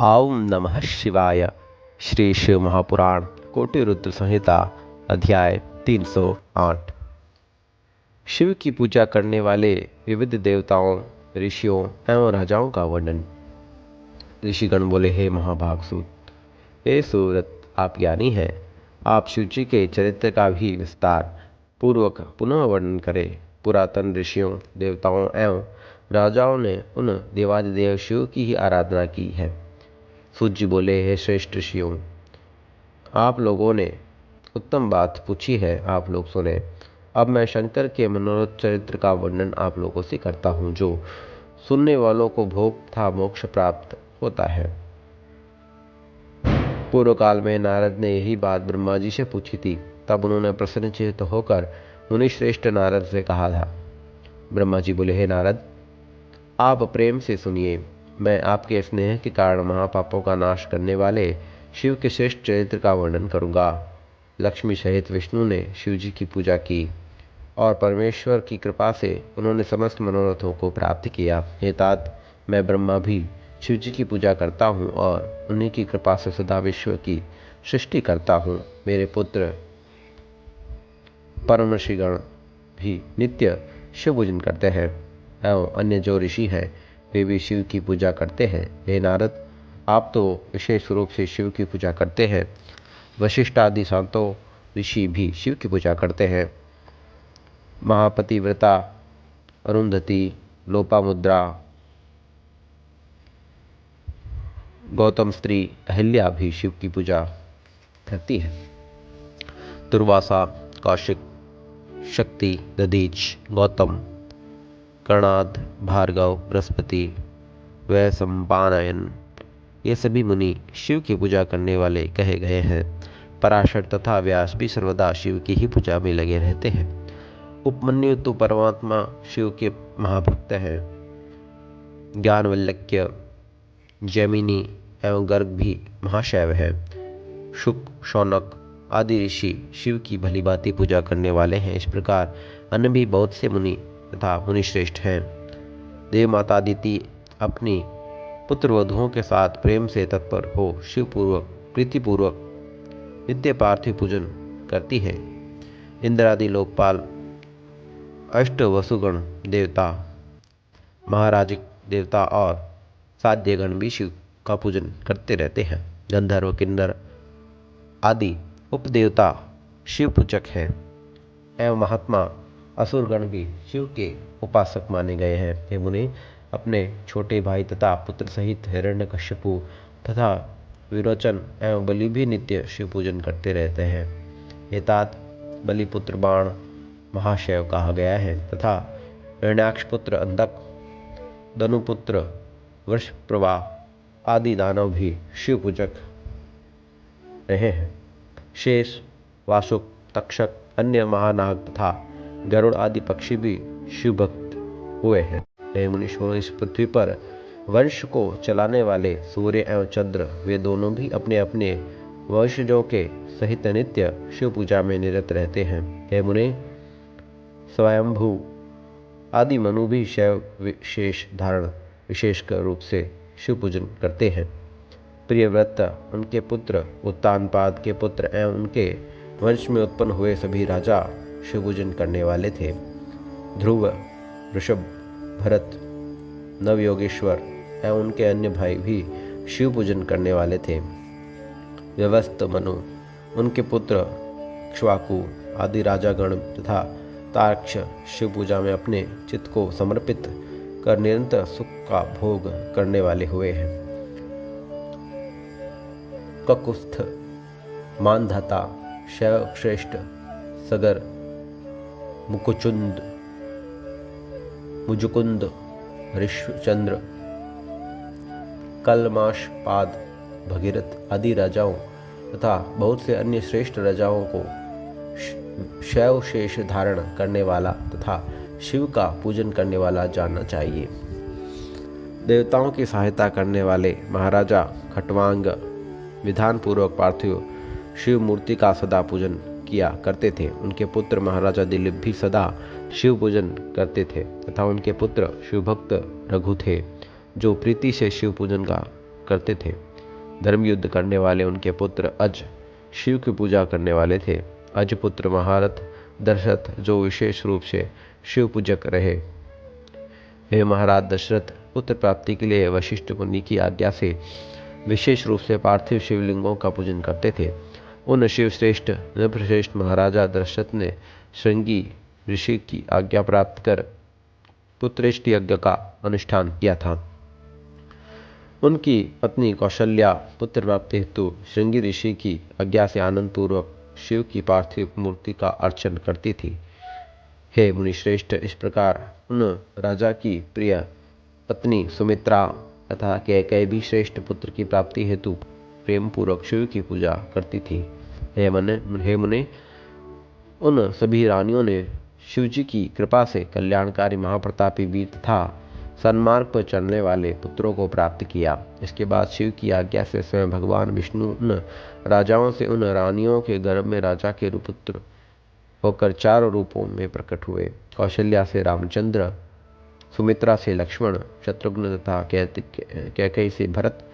ओम नमः शिवाय। श्री शिव महापुराण कोटि रुद्र संहिता अध्याय 308। शिव की पूजा करने वाले विविध देवताओं, ऋषियों एवं राजाओं का वर्णन। ऋषिगण बोले, हे महाभागसूत, हे सूरत, आप ज्ञानी हैं। आप शिवजी के चरित्र का भी विस्तार पूर्वक पुनः वर्णन करें। पुरातन ऋषियों, देवताओं एवं राजाओं ने उन देवादिदेव शिव की ही आराधना की है। सूत जी बोले, हे श्रेष्ठ ऋषियों, आप लोगों ने उत्तम बात पूछी है, आप लोग सुने। अब मैं शंकर के मनोरथ चरित्र का वर्णन आप लोगों से करता हूँ, जो सुनने वालों को भोग तथा मोक्ष प्राप्त होता है। पूर्व काल में नारद ने यही बात ब्रह्मा जी से पूछी थी। तब उन्होंने प्रसन्नचित्त होकर मुनि श्रेष्ठ नारद से कहा था। ब्रह्मा जी बोले, हे नारद, आप प्रेम से सुनिए। मैं आपके स्नेह के कारण महापापों का नाश करने वाले शिव के श्रेष्ठ चरित्र का वर्णन करूंगा। लक्ष्मी सहित विष्णु ने शिव जी की पूजा की और परमेश्वर की कृपा से उन्होंने समस्त मनोरथों को प्राप्त किया। हे तात, मैं ब्रह्मा भी शिव जी की पूजा करता हूँ और उन्हीं की कृपा से सदा विश्व की सृष्टि करता हूँ। मेरे पुत्र परम ऋषिगण भी नित्य शिव पूजन करते हैं एवं अन्य जो ऋषि हैं वे भी शिव की पूजा करते हैं। हे नारद, आप तो विशेष रूप से शिव की पूजा करते हैं। वशिष्ठ आदि संतों ऋषि भी शिव की पूजा करते हैं। महापतिव्रता अरुंधति, लोपामुद्रा, गौतम स्त्री अहिल्या भी शिव की पूजा करती है। दुर्वासा, कौशिक, शक्ति, दधीच, गौतम, कर्णाद, भार्गव, बृहस्पति, वैशंपायन, ये सभी मुनि शिव की पूजा करने वाले कहे गए हैं। पराशर तथा व्यास भी सर्वदा शिव की ही पूजा में लगे रहते हैं। उपमन्यु तो परमात्मा शिव के महाभक्त हैं। ज्ञानवल्लक्य, जैमिनी एवं गर्ग भी महाशैव है। शुक, शौनक आदि ऋषि शिव की भली भांति पूजा करने वाले हैं। इस प्रकार अन्य भी बहुत से मुनि तथा मुनि श्रेष्ठ हैं। देव माता अदिति अपनी पुत्र वधुओं के साथ प्रेम से तत्पर हो शिव पूर्वक प्रीतिपूर्वक नित्य पार्थिव पूजन करती है। इंद्रादि लोकपाल, अष्ट वसुगण देवता, महाराजिक देवता और साध्यगण भी शिव का पूजन करते रहते हैं। गंधर्व, किन्नर आदि उपदेवता शिव पूजक हैं एवं महात्मा असुरगण भी शिव के उपासक माने गए हैं। हे मुनि, अपने छोटे भाई तथा पुत्र सहित हिरण्यकश्यपु तथा विरोचन एवं बलि भी नित्य शिव पूजन करते रहते हैं। हे तात, बलिपुत्र बाण महाशैव कहा गया है तथा हिरण्याक्ष पुत्र अंधक, धनुपुत्र वृषप्रभा आदि दानव भी शिव पूजक रहे हैं। शेष, वासुक, तक्षक, अन्य महानाग तथा गरुड़ आदि पक्षी भी शिव भक्त हुए हैं। हे मुनीश्वरों, इस पृथ्वी पर वंश को चलाने वाले सूर्य एवं चंद्र वे दोनों भी अपने अपने वंशजों के सहित नित्य शिव पूजा में निरत रहते हैं। हे मुनि, स्वयंभू आदि मनु भी शैव विशेष धारण विशेष रूप से शिव पूजन करते हैं। प्रियव्रत, उनके पुत्र, उत्तानपाद के पुत्र एवं उनके वंश में उत्पन्न हुए सभी राजा शिव पूजन करने वाले थे। ध्रुव, ऋषभ, भरत, नवयोगेश्वर एवं उनके अन्य भाई भी शिव पूजन करने वाले थे। व्यवस्थ मनु, उनके पुत्र क्ष्वाकु आदि राजागण तथा तार्क्ष शिव पूजा में अपने चित्त को समर्पित कर निरंतर सुख का भोग करने वाले हुए हैं। ककुस्थ, मानधाता, शैव श्रेष्ठ, सगर, मुकुचुंद, मुजुकुंद, ऋषचंद्र, कलमाश पाद, भगीरथ आदि राजाओं तथा बहुत से अन्य श्रेष्ठ राजाओं को शैव शेष धारण करने वाला तथा शिव का पूजन करने वाला जानना चाहिए। देवताओं की सहायता करने वाले महाराजा खटवांग विधान पूर्वक पार्थिव शिव मूर्ति का सदा पूजन किया करते थे। उनके पुत्र महाराजा दिलीप भी सदा शिव पूजन करते थे तथा उनके पुत्र शिवभक्त रघु थे, जो प्रीति से शिव पूजन का करते थे। धर्म युद्ध करने वाले उनके पुत्र अज शिव की पूजा करने वाले थे। अज पुत्र महारथ दशरथ जो विशेष रूप से शिव पूजक रहे। वे महाराज दशरथ पुत्र प्राप्ति के लिए वशिष्ठ मुनि की आज्ञा से विशेष रूप से पार्थिव शिवलिंगों का पूजन करते थे। उन शिवश्रेष्ठ नृपश्रेष्ठ महाराजा दशरथ ने श्रृंगी ऋषि की आज्ञा प्राप्त कर पुत्रेष्ट यज्ञ का अनुष्ठान किया था। उनकी पत्नी कौशल्या पुत्र प्राप्ति हेतु श्रृंगी ऋषि की आज्ञा से आनंद पूर्वक शिव की पार्थिव मूर्ति का अर्चन करती थी। हे मुनिश्रेष्ठ, इस प्रकार उन राजा की प्रिय पत्नी सुमित्रा तथा कैकेयी भी श्रेष्ठ पुत्र की प्राप्ति हेतु प्रेम पूर्वक शिव की पूजा करती थी। हे मुने, उन सभी रानियों ने शिवजी की कृपा से कल्याणकारी महाप्रतापी वीर तथा सन्मार्ग पर चलने वाले पुत्रों को प्राप्त किया। इसके बाद शिव की आज्ञा से स्वयं भगवान विष्णु उन राजाओं से उन रानियों के गर्भ में राजा के पुत्र होकर 4 रूपों में प्रकट हुए। कौशल्या से रामचंद्र, सुमित्रा से लक्ष्मण, शत्रुघ्न तथा कैकेयी से भरत,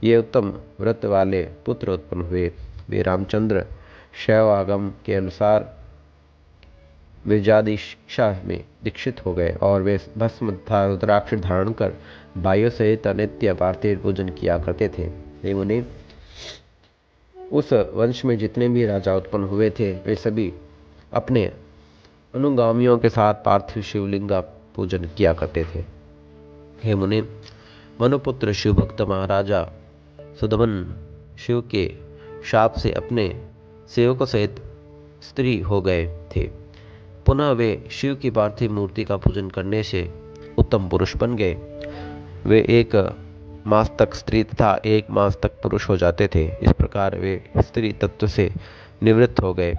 ये उत्तम व्रत वाले पुत्र उत्पन्न हुए। वे रामचंद्र शैव आगम के अनुसार वेदादि शिक्षा में दीक्षित हो गए और वे भस्म तथा रुद्राक्ष धारण कर वायु सहित अनित्य पार्थिव पूजन किया करते थे। हे मुनि, उस वंश में जितने भी राजा उत्पन्न हुए थे वे सभी अपने अनुगामियों के साथ पार्थिव शिवलिंग का पूजन किया करते थे। हे मुनि, मनुपुत्र शिव भक्त महाराजा सुदमन शिव के शाप से अपने सेवकों सहित स्त्री हो गए थे। पुनः वे शिव की पार्थिव मूर्ति का पूजन करने से उत्तम पुरुष बन गए। वे 1 मास तक स्त्री तथा 1 मास तक पुरुष हो जाते थे। इस प्रकार वे स्त्री तत्व से निवृत्त हो गए।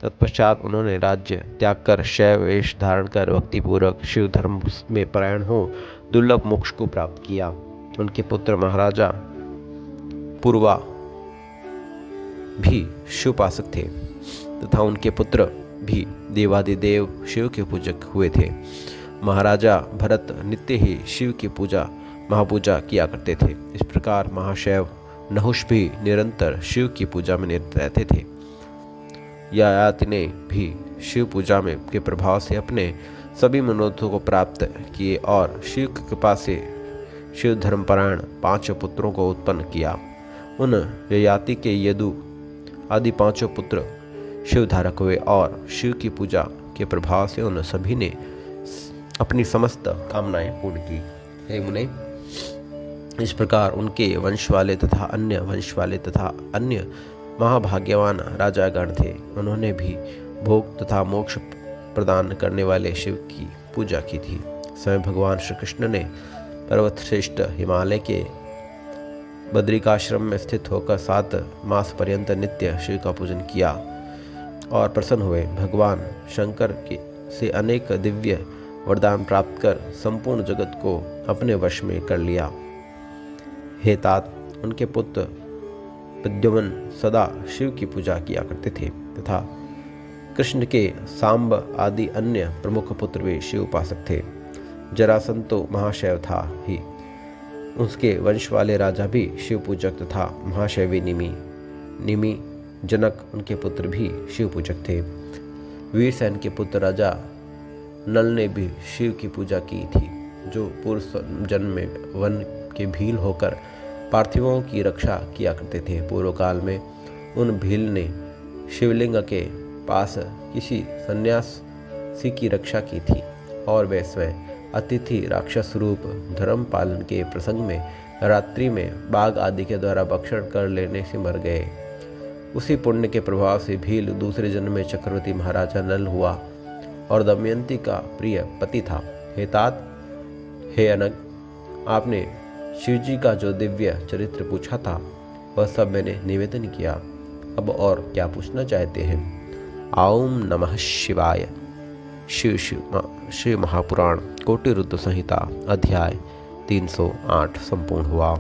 तत्पश्चात उन्होंने राज्य त्याग कर शैव वेश धारण कर भक्तिपूर्वक शिव धर्म में परायण हो दुर्लभ मोक्ष को प्राप्त किया। उनके पुत्र महाराजा पूर्वा भी शिवपासक थे तथा उनके पुत्र भी देवादिदेव शिव के पूजक हुए थे। महाराजा भरत नित्य ही शिव की महापूजा किया करते थे। इस प्रकार महाशैव नहुष भी निरंतर शिव की पूजा में निरत रहते थे। ययाति ने भी शिव पूजा में के प्रभाव से अपने सभी मनोरथों को प्राप्त किए और शिव की कृपा से शिव धर्मपरायण 5 पुत्रों को उत्पन्न किया। उन ययाति के यदु आदि 5 पुत्र शिव धारक हुए और शिव की पूजा के प्रभाव से उन सभी ने अपनी समस्त कामनाएं पूर्ण की। हे मुने, इस प्रकार उनके वंश वाले तथा अन्य महाभाग्यवान राजागण थे। उन्होंने भी भोग तथा मोक्ष प्रदान करने वाले शिव की पूजा की थी। स्वयं भगवान श्री कृष्ण ने पर्वत श्रेष्ठ हिमालय के बद्रिकाश्रम में स्थित होकर 7 मास पर्यंत नित्य शिव का पूजन किया और प्रसन्न हुए। भगवान शंकर से अनेक दिव्य वरदान प्राप्त कर संपूर्ण जगत को अपने वश में कर लिया। हे तात, उनके पुत्र प्रद्युम्न सदा शिव की पूजा किया करते थे तथा कृष्ण के सांब आदि अन्य प्रमुख पुत्र भी शिव उपासक थे। जरासंतो महाशैव था ही। उसके वंश वाले राजा भी शिव पूजक तथा महाशैवी निमि जनक उनके पुत्र भी शिव पूजक थे। वीरसेन के पुत्र राजा नल ने भी शिव की पूजा की थी, जो पूर्व जन्म में वन के भील होकर पार्थिवों की रक्षा किया करते थे। पूर्व काल में उन भील ने शिवलिंग के पास किसी सन्यासी की रक्षा की थी और वे स्वयं अतिथि राक्षस रूप धर्म पालन के प्रसंग में रात्रि में बाघ आदि के द्वारा भक्षण कर लेने से मर गए। उसी पुण्य के प्रभाव से भील दूसरे जन्म में चक्रवर्ती महाराजा नल हुआ और दमयंती का प्रिय पति था। हे तात, हे अनग, आपने शिवजी का जो दिव्य चरित्र पूछा था वह सब मैंने निवेदन किया। अब और क्या पूछना चाहते हैं? ओम नमः शिवाय। शिव महापुराण कोटि रुद्र संहिता अध्याय 308 संपूर्ण हुआ।